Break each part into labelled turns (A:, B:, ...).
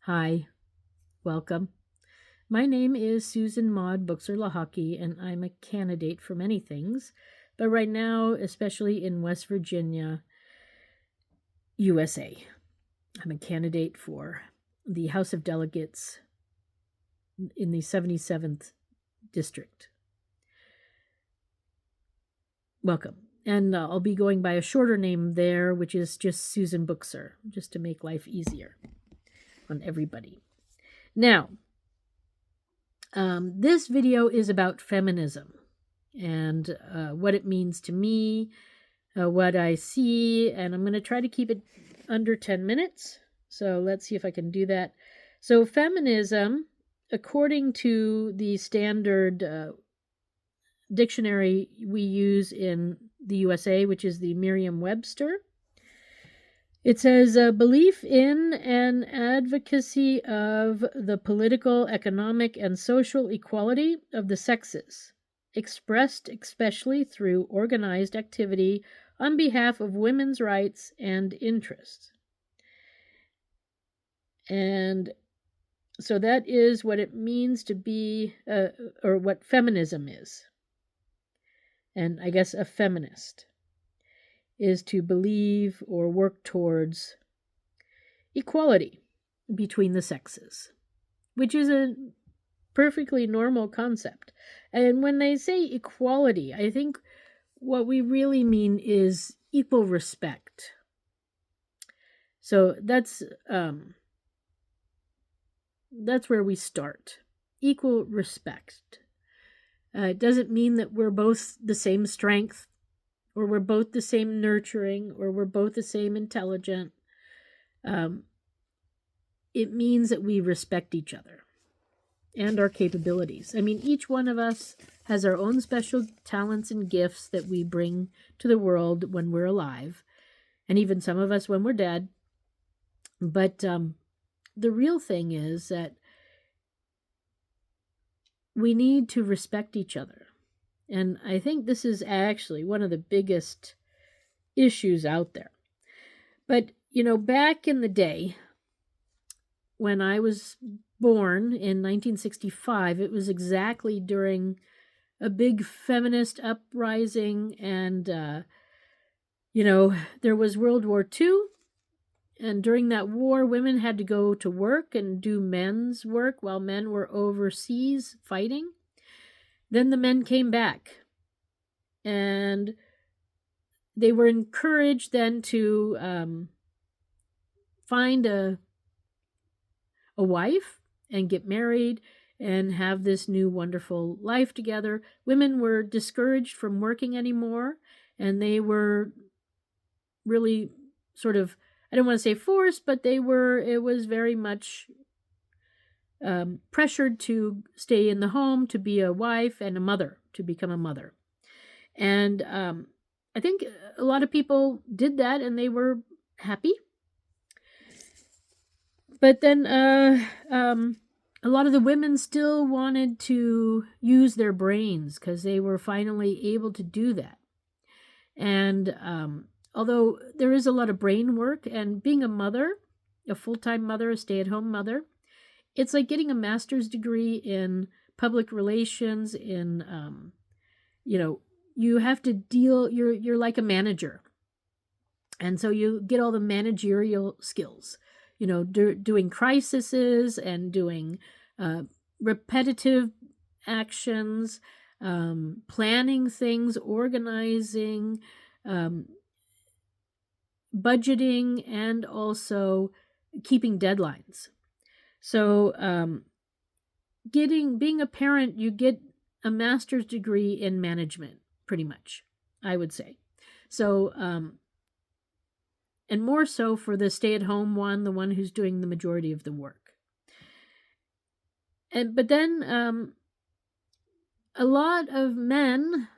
A: Hi, welcome. My name is Susan Maud Buchser-Lochocki, and I'm a candidate for many things, but right now, especially in West Virginia, USA. I'm a candidate for the House of Delegates in the 77th District. Welcome. And I'll be going by a shorter name there, which is just Susan Buchser, just to make life easier on everybody. Now, this video is about feminism and what it means to me, what I see, and I'm going to try to keep it under 10 minutes. So let's see if I can do that. So feminism, according to the standard dictionary we use in the USA, which is the Merriam-Webster, it says belief in and advocacy of the political, economic, and social equality of the sexes, expressed especially through organized activity on behalf of women's rights and interests. And so that is what it means to be, or what feminism is. And I guess a feminist is to believe or work towards equality between the sexes, which is a perfectly normal concept. And when they say equality, I think what we really mean is equal respect. So that's where we start. Equal respect. It doesn't mean that we're both the same strength, or we're both the same nurturing, or we're both the same intelligent. It means that we respect each other and our capabilities. I mean, each one of us has our own special talents and gifts that we bring to the world when we're alive, and even some of us when we're dead. But the real thing is that we need to respect each other. And I think this is actually one of the biggest issues out there. But, back in the day, when I was born in 1965, it was exactly during a big feminist uprising, and, there was World War II. And during that war, women had to go to work and do men's work while men were overseas fighting. Then the men came back, and they were encouraged then to find a wife and get married and have this new wonderful life together. Women were discouraged from working anymore, and they were really sort of, I don't want to say forced, but it was very much pressured to stay in the home, to be a wife and a mother, to become a mother. And I think a lot of people did that, and they were happy. But then a lot of the women still wanted to use their brains because they were finally able to do that. And although there is a lot of brain work, and being a mother, a full-time mother, a stay-at-home mother, it's like getting a master's degree in public relations, in, you have to deal, you're like a manager. And so you get all the managerial skills, doing crises and doing repetitive actions, planning things, organizing, budgeting, and also keeping deadlines. So being a parent, you get a master's degree in management, pretty much, I would say. So and more so for the stay-at-home one, the one who's doing the majority of the work. But then a lot of men,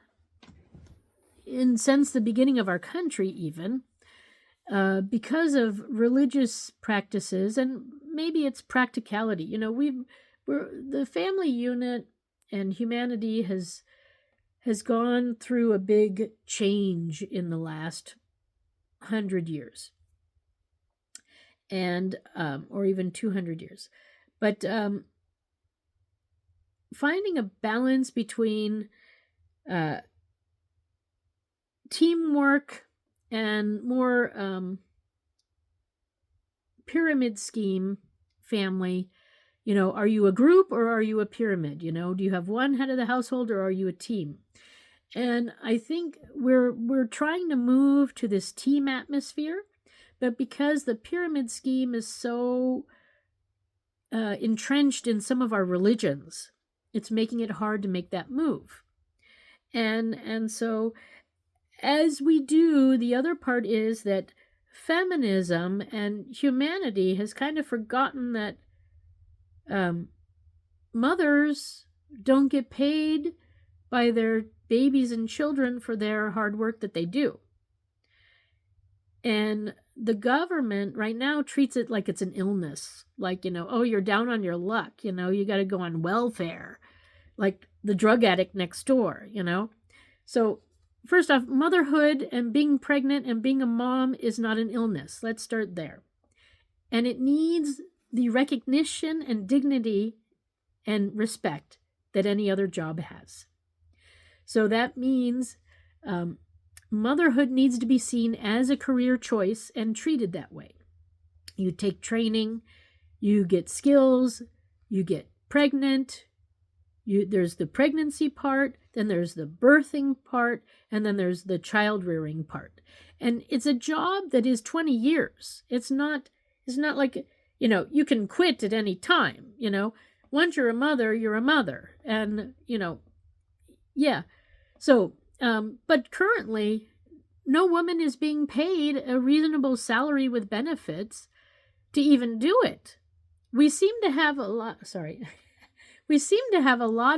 A: since the beginning of our country even, because of religious practices, and maybe it's practicality, the family unit and humanity has gone through a big change in the last 100 years. and or even 200 years. But finding a balance between teamwork and more pyramid scheme family. Are you a group or are you a pyramid? Do you have one head of the household or are you a team? And I think we're trying to move to this team atmosphere, but because the pyramid scheme is so entrenched in some of our religions, it's making it hard to make that move. And so as we do, the other part is that feminism and humanity has kind of forgotten that mothers don't get paid by their babies and children for their hard work that they do. And the government right now treats it like it's an illness. Like, oh, you're down on your luck. You got to go on welfare, like the drug addict next door, So first off, motherhood and being pregnant and being a mom is not an illness. Let's start there. And it needs the recognition and dignity and respect that any other job has. So that means motherhood needs to be seen as a career choice and treated that way. You take training, you get skills, you get pregnant, there's the pregnancy part, then there's the birthing part, and then there's the child rearing part. And it's a job that is 20 years. It's not like, you can quit at any time, Once you're a mother, you're a mother. And, yeah. So, but currently, no woman is being paid a reasonable salary with benefits to even do it. We seem to have a lot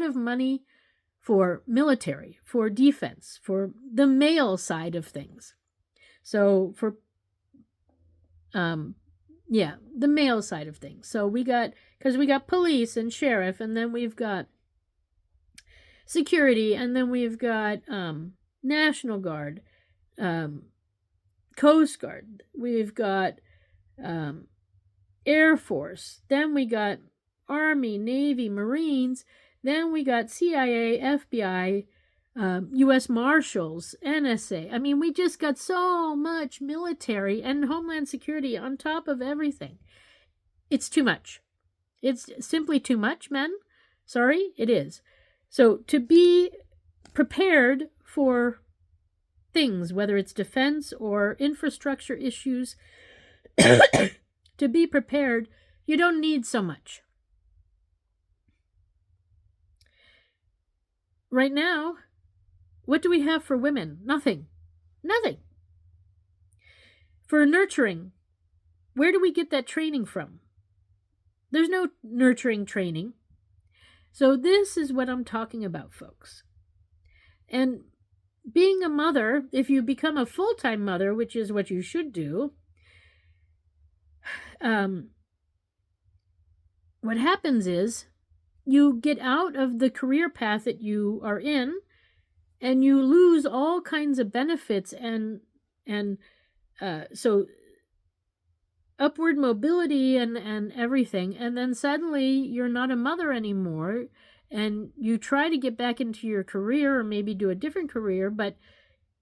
A: of money for military, for defense, for the male side of things. So for, the male side of things. So we got police and sheriff, and then we've got security, and then we've got National Guard, Coast Guard, we've got Air Force, then we got Army, Navy, Marines, then we got CIA, FBI, U.S. Marshals, NSA. I mean, we just got so much military and Homeland Security on top of everything. It's too much. It's simply too much, men. Sorry, it is. So to be prepared for things, whether it's defense or infrastructure issues, to be prepared, you don't need so much. Right now, what do we have for women? Nothing. Nothing. For nurturing, where do we get that training from? There's no nurturing training. So this is what I'm talking about, folks. And being a mother, if you become a full-time mother, which is what you should do, what happens is you get out of the career path that you are in, and you lose all kinds of benefits and so upward mobility and everything, and then suddenly you're not a mother anymore, and you try to get back into your career or maybe do a different career, but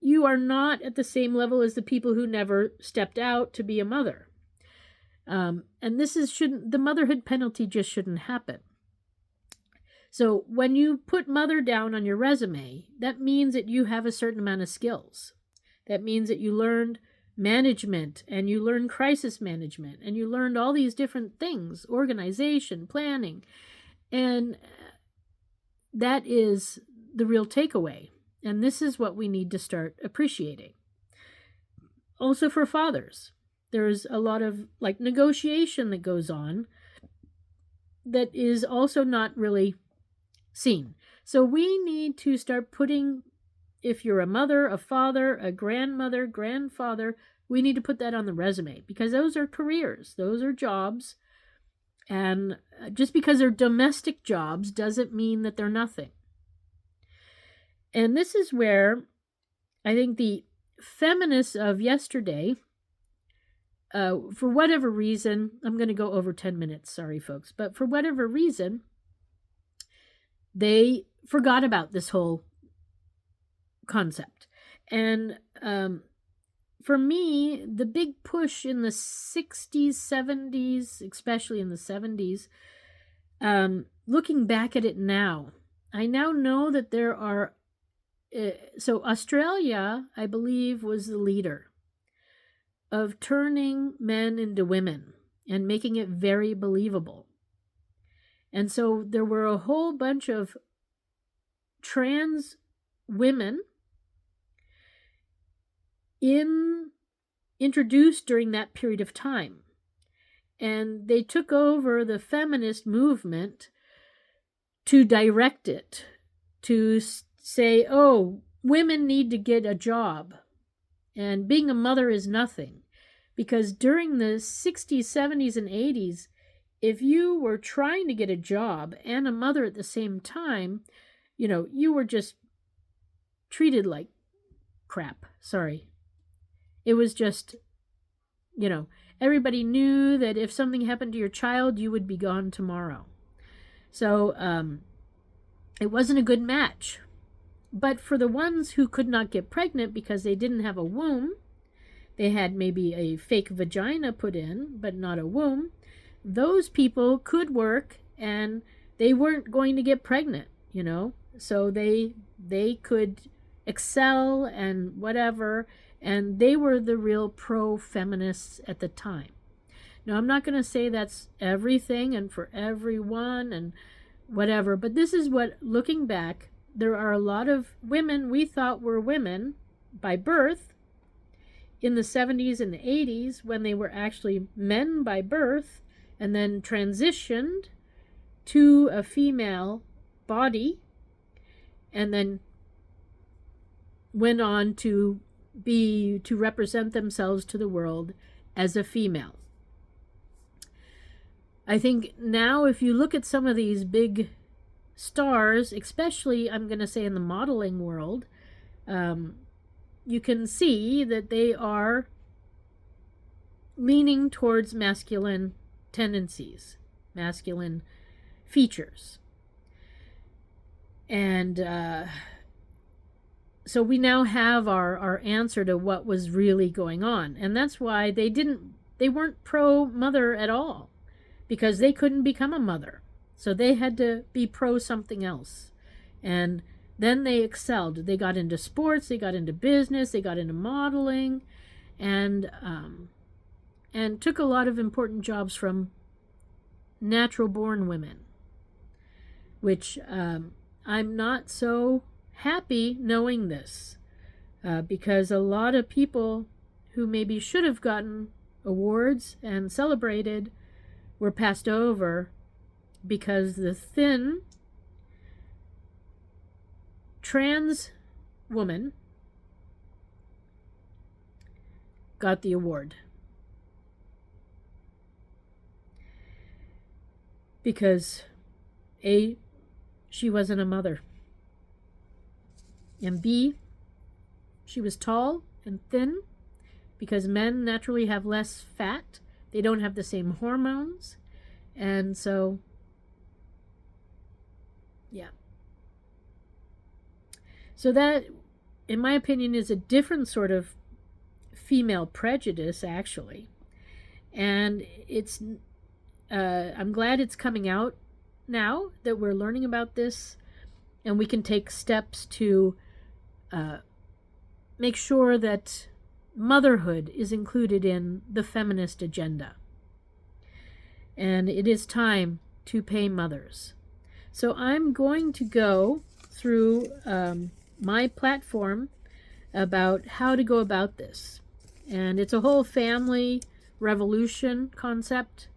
A: you are not at the same level as the people who never stepped out to be a mother. And the motherhood penalty just shouldn't happen. So when you put mother down on your resume, that means that you have a certain amount of skills. That means that you learned management, and you learned crisis management, and you learned all these different things, organization, planning. And that is the real takeaway. And this is what we need to start appreciating. Also for fathers, there's a lot of negotiation that goes on that is also not really seen. So we need to start putting, if you're a mother, a father, a grandmother, grandfather, we need to put that on the resume, because those are careers, those are jobs. And just because they're domestic jobs doesn't mean that they're nothing. And this is where I think the feminists of yesterday for whatever reason, I'm going to go over 10 minutes, sorry folks, but for whatever reason, they forgot about this whole concept. And for me, the big push in the 60s, 70s, especially in the 70s, looking back at it now, I now know that there are, so Australia, I believe, was the leader of turning men into women and making it very believable. And so there were a whole bunch of trans women introduced during that period of time. And they took over the feminist movement to direct it, to say, oh, women need to get a job, and being a mother is nothing. Because during the 60s, 70s, and 80s, if you were trying to get a job and a mother at the same time, you were just treated like crap. Sorry. It was just, everybody knew that if something happened to your child, you would be gone tomorrow. So it wasn't a good match. But for the ones who could not get pregnant because they didn't have a womb, they had maybe a fake vagina put in, but not a womb, those people could work and they weren't going to get pregnant, so they could excel and whatever, and they were the real pro-feminists at the time. Now, I'm not going to say that's everything and for everyone and whatever, but this is what, looking back, there are a lot of women we thought were women by birth in the 70s and the 80s when they were actually men by birth, and then transitioned to a female body, and then went on to represent themselves to the world as a female. I think now if you look at some of these big stars, especially I'm going to say in the modeling world, you can see that they are leaning towards masculine tendencies, masculine features. And so we now have our answer to what was really going on. And that's why they weren't pro-mother at all, because they couldn't become a mother. So they had to be pro something else. And then they excelled. They got into sports, they got into business, they got into modeling, and took a lot of important jobs from natural-born women, which I'm not so happy knowing this, because a lot of people who maybe should have gotten awards and celebrated were passed over because the thin trans woman got the award. Because A, she wasn't a mother, and B, she was tall and thin, because men naturally have less fat. They don't have the same hormones. And so, yeah. So that, in my opinion, is a different sort of female prejudice, actually. And it's, I'm glad it's coming out now that we're learning about this, and we can take steps to make sure that motherhood is included in the feminist agenda. And it is time to pay mothers. So I'm going to go through my platform about how to go about this. And it's a whole family revolution concept.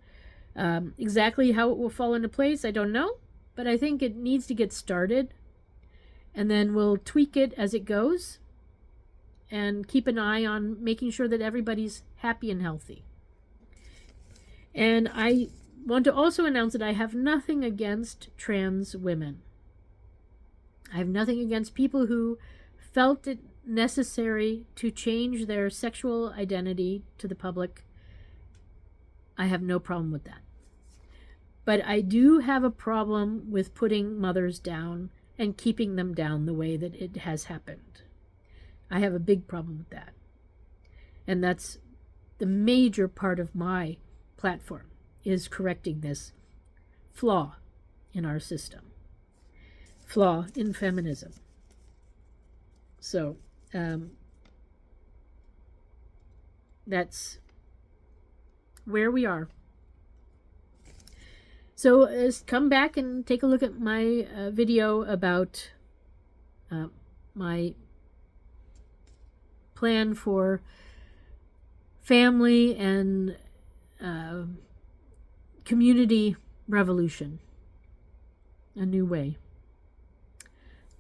A: Exactly how it will fall into place, I don't know, but I think it needs to get started, and then we'll tweak it as it goes and keep an eye on making sure that everybody's happy and healthy. And I want to also announce that I have nothing against trans women. I have nothing against people who felt it necessary to change their sexual identity to the public I have no problem with that. But I do have a problem with putting mothers down and keeping them down the way that it has happened. I have a big problem with that. And that's the major part of my platform, is correcting this flaw in our system, flaw in feminism. So that's where we are. So come back and take a look at my video about my plan for family and community revolution, a new way.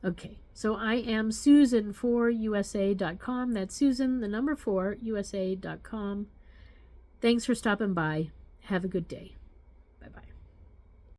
A: Okay, so I am Susan for USA.com. That's Susan, the number 4, USA.com. Thanks for stopping by. Have a good day.